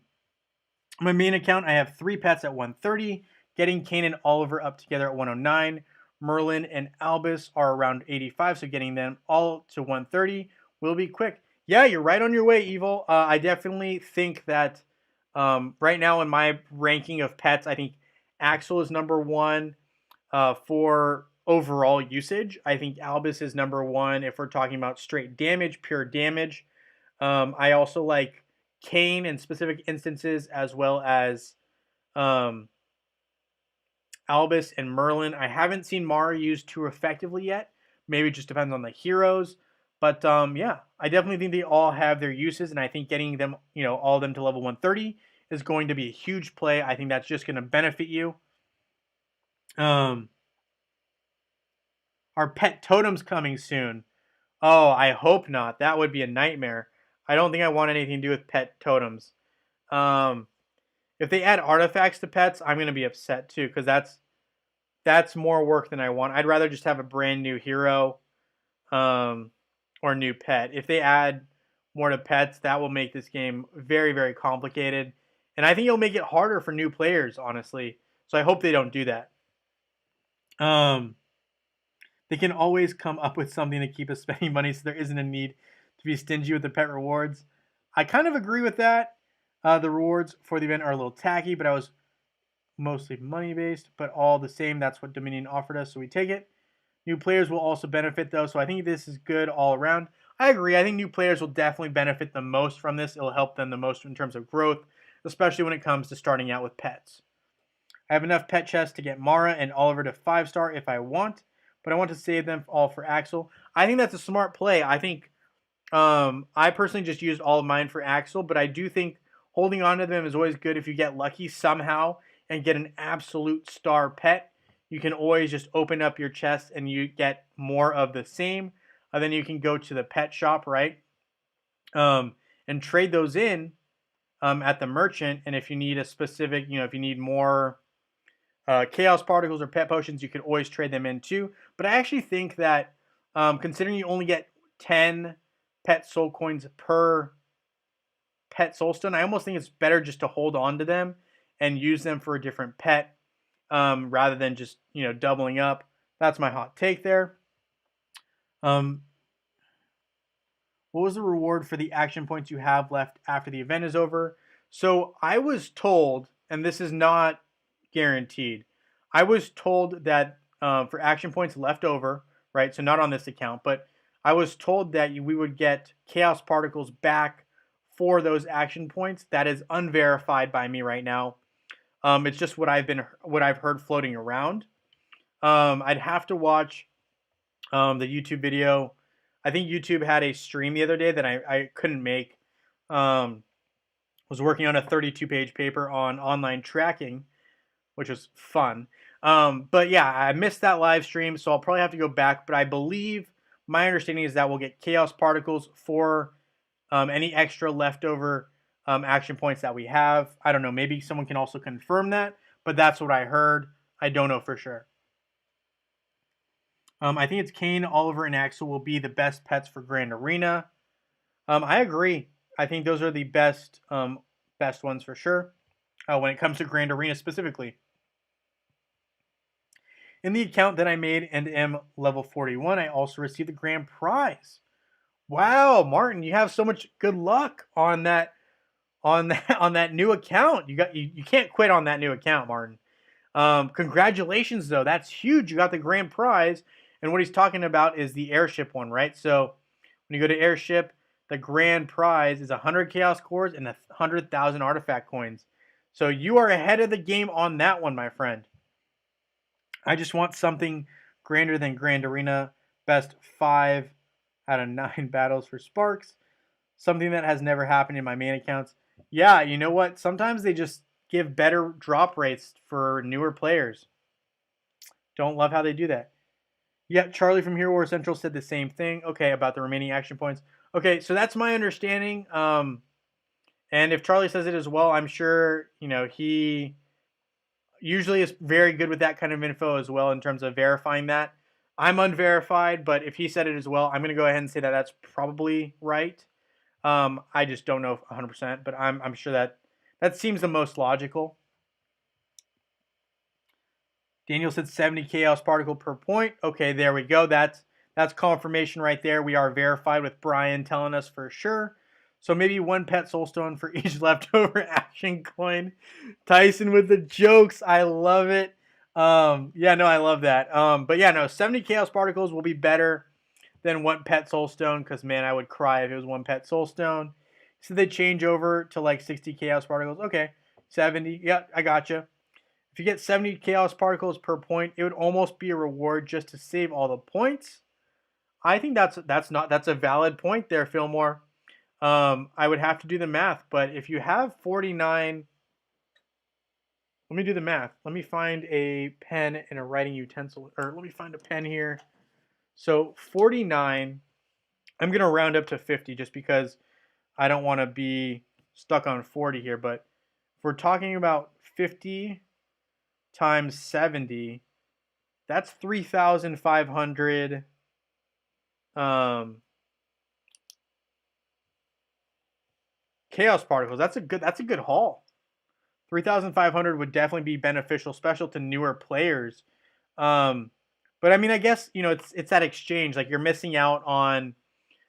main account, I have 3 pets at 130. Getting Kane and Oliver up together at 109. Merlin and Albus are around 85, so getting them all to 130 will be quick. Yeah, you're right on your way, Evil. I definitely think that right now in my ranking of pets, I think Axel is number 1 for overall usage. I think Albus is number 1 if we're talking about straight damage, pure damage. I also like Kane in specific instances as well as Albus and Merlin. I haven't seen Mara used too effectively yet. Maybe it just depends on the heroes. But yeah, I definitely think they all have their uses, and I think getting them, all of them to level 130 is going to be a huge play. I think that's just going to benefit you. Are pet totems coming soon? Oh, I hope not. That would be a nightmare. I don't think I want anything to do with pet totems. If they add artifacts to pets, I'm going to be upset too, because that's more work than I want. I'd rather just have a brand new hero or new pet. If they add more to pets, that will make this game very, very complicated. And I think it'll make it harder for new players, honestly. So I hope they don't do that. They can always come up with something to keep us spending money, so there isn't a need to be stingy with the pet rewards. I kind of agree with that. The rewards for the event are a little tacky, but I was mostly money-based. But all the same, that's what Dominion offered us, so we take it. New players will also benefit, though, so I think this is good all around. I agree. I think new players will definitely benefit the most from this. It'll help them the most in terms of growth, especially when it comes to starting out with pets. I have enough pet chests to get Mara and Oliver to 5-star if I want, but I want to save them all for Axel. I think that's a smart play. I think I personally just used all of mine for Axel, but I do think holding on to them is always good if you get lucky somehow and get an absolute star pet. You can always just open up your chest and you get more of the same. And then you can go to the pet shop, right? And trade those in at the merchant. And if you need a specific, if you need more chaos particles or pet potions, you can always trade them in too. But I actually think that considering you only get 10 pet soul coins per pet soul stone, I almost think it's better just to hold on to them and use them for a different pet rather than just doubling up. That's my hot take there. What was the reward for the action points you have left after the event is over? So I was told, and this is not guaranteed, I was told that for action points left over, right? So not on this account, but I was told that we would get chaos particles back for those action points. That is unverified by me right now. It's just what I've heard floating around. I'd have to watch the YouTube video. I think YouTube had a stream the other day that I couldn't make. Was working on a 32-page paper on online tracking, which was fun. But yeah, I missed that live stream, so I'll probably have to go back. But I believe my understanding is that we'll get chaos particles for any extra leftover action points that we have. I don't know. Maybe someone can also confirm that, but that's what I heard. I don't know for sure. I think it's Kane, Oliver, and Axel will be the best pets for Grand Arena. I agree. I think those are the best best ones for sure when it comes to Grand Arena specifically. In the account that I made and am level 41, I also received the grand prize. Wow, Martin, you have so much good luck on that new account. You can't quit on that new account, Martin. Congratulations though, that's huge. You got the grand prize, and what he's talking about is the airship one, right? So when you go to airship, the grand prize is 100 chaos cores and 100,000 artifact coins. So you are ahead of the game on that one, my friend. I just want something grander than Grand Arena. Best 5 out of 9 battles for Sparks. Something that has never happened in my main accounts. Yeah, you know what? Sometimes they just give better drop rates for newer players. Don't love how they do that. Yeah, Charlie from Hero War Central said the same thing. Okay, about the remaining action points. Okay, so that's my understanding. And if Charlie says it as well, I'm sure, he usually is very good with that kind of info as well in terms of verifying that. I'm unverified, but if he said it as well, I'm going to go ahead and say that that's probably right. I just don't know 100%, but I'm sure that seems the most logical. Daniel said 70 chaos particle per point. Okay, there we go. That's confirmation right there. We are verified with Brian telling us for sure. So maybe 1 pet soulstone for each leftover action coin. Tyson with the jokes. I love it. Yeah, no, I love that. But yeah, no, 70 chaos particles will be better than 1 pet soulstone, because man, I would cry if it was 1 pet soulstone. So they change over to like 60 chaos particles. Okay, 70. Yeah, I gotcha. If you get 70 chaos particles per point, it would almost be a reward just to save all the points. I think that's a valid point there, Fillmore. I would have to do the math, but if you have 49, let me do the math. Let me find a pen and a writing utensil, or let me find a pen here. So 49, I'm going to round up to 50 just because I don't want to be stuck on 40 here, but if we're talking about 50 times 70, that's 3,500 chaos particles. That's a good haul. 3,500 would definitely be beneficial, special to newer players. But I mean, I guess it's that exchange. Like, you're missing out on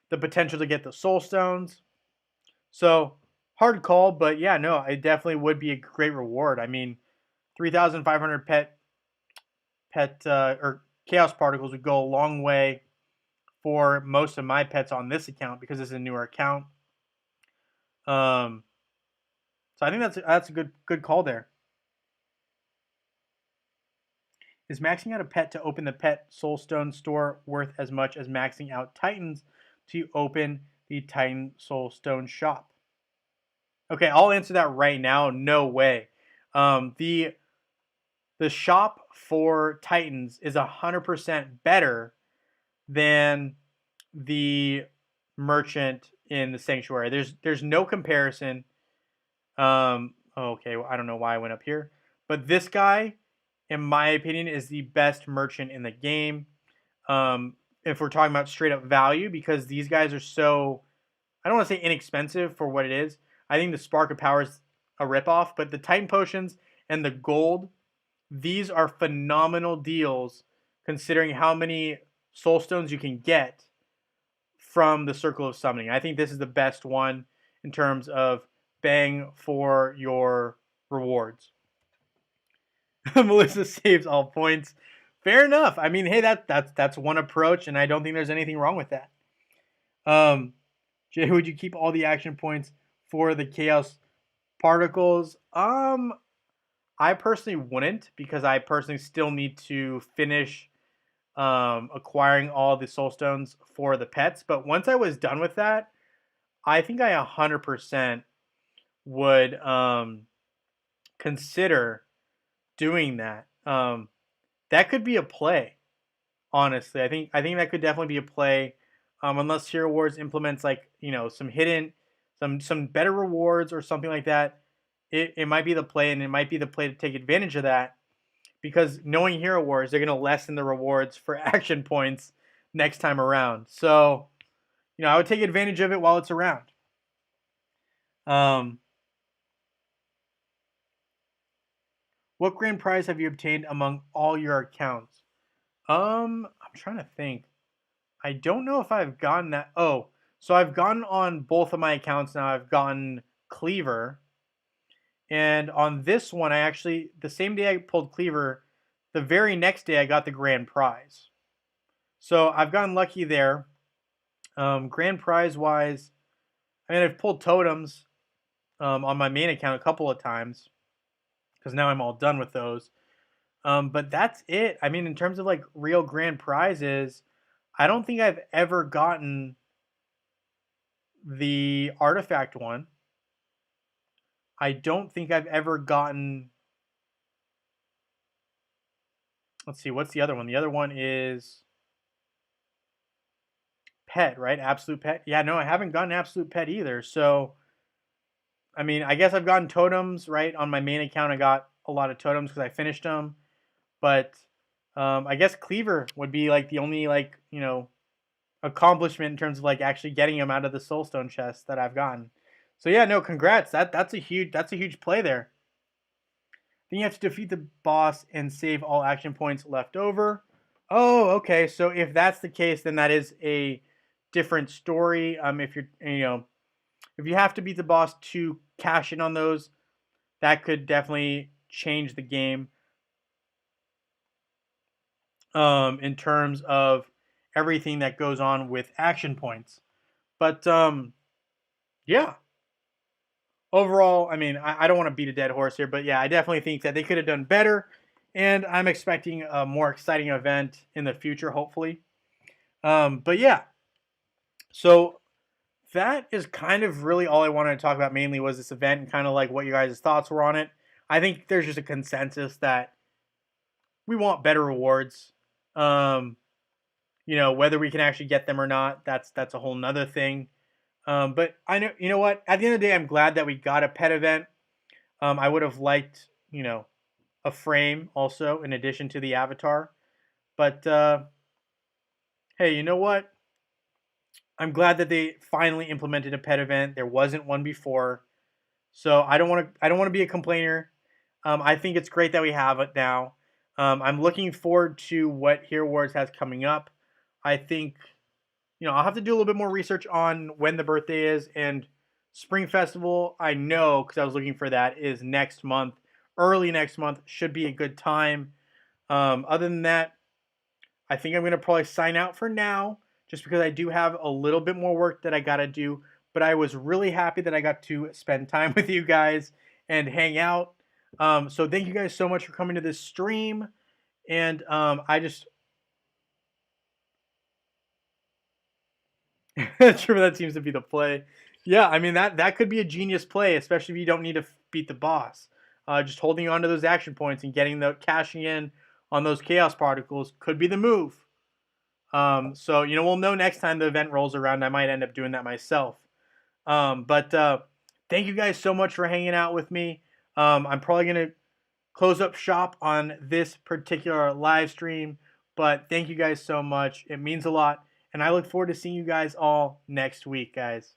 the potential to get the soul stones. So hard call, but yeah, no, it definitely would be a great reward. I mean, 3,500 pet or chaos particles would go a long way for most of my pets on this account because it's a newer account. So I think that's a good call there. Is maxing out a pet to open the pet soulstone store worth as much as maxing out Titans to open the Titan soulstone shop? Okay, I'll answer that right now. No way. The shop for Titans is 100% better than the merchant in the sanctuary. There's no comparison. Okay, well, I don't know why I went up here, but this guy, in my opinion, is the best merchant in the game. If we're talking about straight up value, because these guys are so, I don't want to say inexpensive for what it is. I think the Spark of Power is a ripoff, but the Titan Potions and the gold, these are phenomenal deals considering how many soul stones you can get from the Circle of Summoning. I think this is the best one in terms of bang for your rewards. Melissa saves all points. Fair enough. I mean, hey, that's one approach, and I don't think there's anything wrong with that. Jay, would you keep all the action points for the chaos particles? I personally wouldn't, because I personally still need to finish acquiring all the soul stones for the pets. But once I was done with that, I think I 100% would consider doing that. That could be a play, honestly. I think that could definitely be a play, unless Hero Wars implements some hidden, some better rewards or something like that. It might be the play, and it might be the play to take advantage of that, because knowing Hero Wars, they're going to lessen the rewards for action points next time around. So, I would take advantage of it while it's around. Um, what grand prize have you obtained among all your accounts? I'm trying to think. I don't know if I've gotten that. Oh, so I've gotten on both of my accounts now. I've gotten Cleaver, and on this one, I actually the same day I pulled Cleaver, the very next day I got the grand prize. So I've gotten lucky there. Grand prize wise, I mean I've pulled totems on my main account a couple of times because now I'm all done with those. But that's it. I mean, in terms of like real grand prizes, I don't think I've ever gotten the artifact one. I don't think I've ever gotten. Let's see, what's the other one? The other one is pet, right? Absolute pet. Yeah, no, I haven't gotten absolute pet either. So, I mean, I guess I've gotten totems, right? On my main account, I got a lot of totems because I finished them. But I guess Cleaver would be like the only like accomplishment in terms of like actually getting them out of the Soulstone chest that I've gotten. So yeah, no, congrats. That's a huge play there. Then you have to defeat the boss and save all action points left over. Oh, okay. So if that's the case, then that is a different story. If you're, if you have to beat the boss to cash in on those, that could definitely change the game. In terms of everything that goes on with action points, but yeah. Overall, I mean, I don't want to beat a dead horse here, but yeah, I definitely think that they could have done better, and I'm expecting a more exciting event in the future, hopefully. But yeah, so that is kind of really all I wanted to talk about. Mainly was this event and kind of like what you guys' thoughts were on it. I think there's just a consensus that we want better rewards. Um, whether we can actually get them or not, that's a whole nother thing. But I know, you know what? At the end of the day, I'm glad that we got a pet event. I would have liked, a frame also in addition to the avatar. But hey, you know what? I'm glad that they finally implemented a pet event. There wasn't one before, so I don't want to be a complainer. I think it's great that we have it now. I'm looking forward to what Hero Wars has coming up. I think I'll have to do a little bit more research on when the birthday is and Spring Festival. I know because I was looking for that is next month, early next month. Should be a good time. Other than that, I think I'm gonna probably sign out for now, just because I do have a little bit more work that I gotta do. But I was really happy that I got to spend time with you guys and hang out. So thank you guys so much for coming to this stream. And I just True, that seems to be the play. Yeah, I mean that could be a genius play, especially if you don't need to beat the boss. Just holding on to those action points and getting the cashing in on those chaos particles could be the move. So we'll know next time the event rolls around. I might end up doing that myself. But thank you guys so much for hanging out with me. I'm probably gonna close up shop on this particular live stream, but thank you guys so much. It means a lot. And I look forward to seeing you guys all next week, guys.